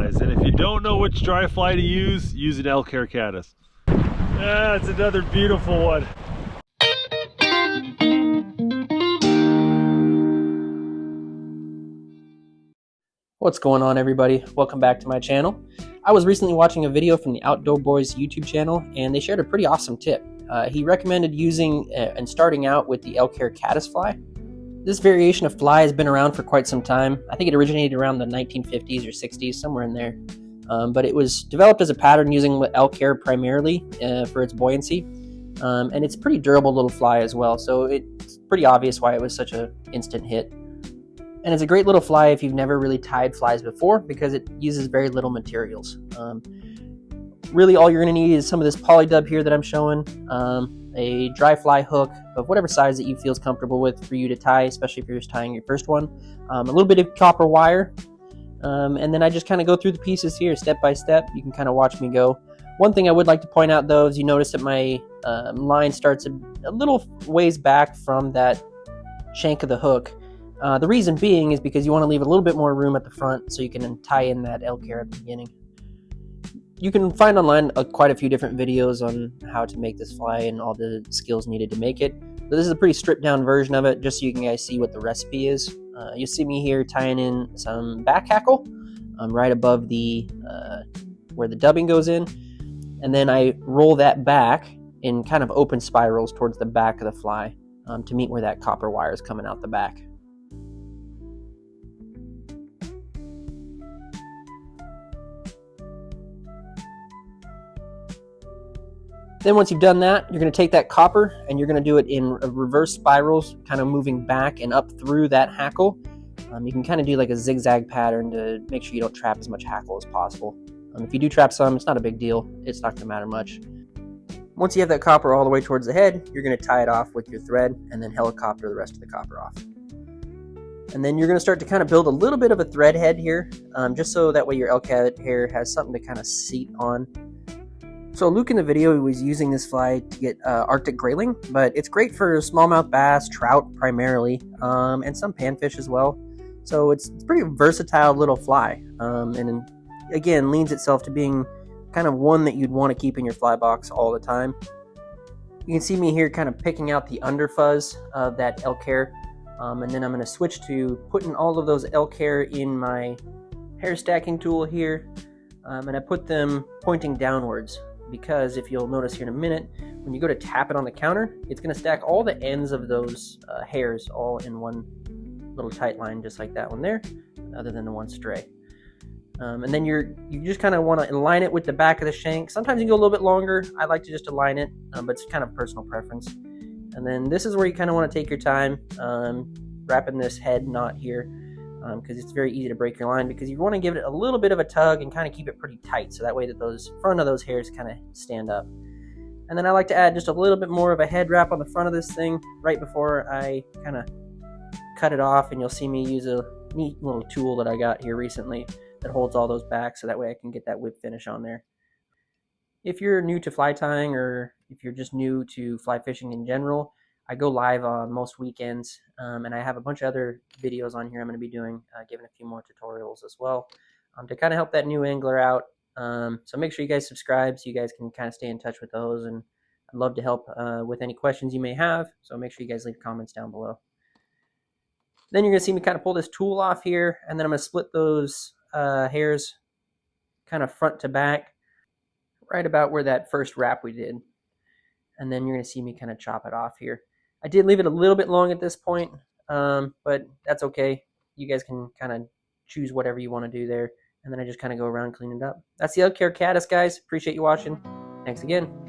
flies. And if you don't know which dry fly to use an Elk Hair Caddis. Ah, it's another beautiful one. What's going on, everybody? Welcome back to my channel. I was recently watching a video from the Outdoor Boys YouTube channel, and they shared a pretty awesome tip. He recommended using and starting out with the Elk Hair Caddis fly. This variation of fly has been around for quite some time. I think it originated around the 1950s or 60s, somewhere in there. But it was developed as a pattern using elk hair primarily for its buoyancy. And it's a pretty durable little fly as well, so it's pretty obvious why it was such an instant hit. And it's a great little fly if you've never really tied flies before, because it uses very little materials. Really all you're going to need is some of this polydub here that I'm showing, a dry fly hook of whatever size that you feel is comfortable with for you to tie, especially if you're just tying your first one, a little bit of copper wire, and then I just kind of go through the pieces here step by step. You can kind of watch me go. One thing I would like to point out, though, is you notice that my line starts a little ways back from that shank of the hook. The reason being is because you want to leave a little bit more room at the front so you can tie in that elk hair at the beginning. You can find online quite a few different videos on how to make this fly and all the skills needed to make it. But this is a pretty stripped down version of it, just so you can guys see what the recipe is. You see me here tying in some back hackle right above the where the dubbing goes in, and then I roll that back in kind of open spirals towards the back of the fly to meet where that copper wire is coming out the back. Then once you've done that, you're going to take that copper and you're going to do it in reverse spirals, kind of moving back and up through that hackle. You can kind of do like a zigzag pattern to make sure you don't trap as much hackle as possible. If you do trap some, it's not a big deal. It's not going to matter much. Once you have that copper all the way towards the head, you're going to tie it off with your thread and then helicopter the rest of the copper off. And then you're going to start to kind of build a little bit of a thread head here, just so that way your elk hair has something to kind of seat on. So Luke in the video was using this fly to get Arctic grayling, but it's great for smallmouth bass, trout primarily, and some panfish as well. So it's a pretty versatile little fly, and again leans itself to being kind of one that you'd want to keep in your fly box all the time. You can see me here kind of picking out the underfuzz of that elk hair, and then I'm going to switch to putting all of those elk hair in my hair stacking tool here, and I put them pointing downwards. Because if you'll notice here in a minute, when you go to tap it on the counter, it's going to stack all the ends of those hairs all in one little tight line, just like that one there, other than the one stray. And then you just kind of want to align it with the back of the shank. Sometimes you can go a little bit longer. I like to just align it, but it's kind of personal preference. And then this is where you kind of want to take your time wrapping this head knot here, because it's very easy to break your line, because you want to give it a little bit of a tug and kind of keep it pretty tight, so that way that those front of those hairs kind of stand up. And then I like to add just a little bit more of a head wrap on the front of this thing right before I kind of cut it off, and you'll see me use a neat little tool that I got here recently that holds all those back, so that way I can get that whip finish on there. If you're new to fly tying, or if you're just new to fly fishing in general, I go live on most weekends, and I have a bunch of other videos on here I'm going to be doing, giving a few more tutorials as well, to kind of help that new angler out. So make sure you guys subscribe so you guys can kind of stay in touch with those, and I'd love to help with any questions you may have, so make sure you guys leave comments down below. Then you're going to see me kind of pull this tool off here, and then I'm going to split those hairs kind of front to back, right about where that first wrap we did. And then you're going to see me kind of chop it off here. I did leave it a little bit long at this point, but that's okay. You guys can kind of choose whatever you want to do there. And then I just kind of go around cleaning it up. That's the Elk Hair Caddis, guys. Appreciate you watching. Thanks again.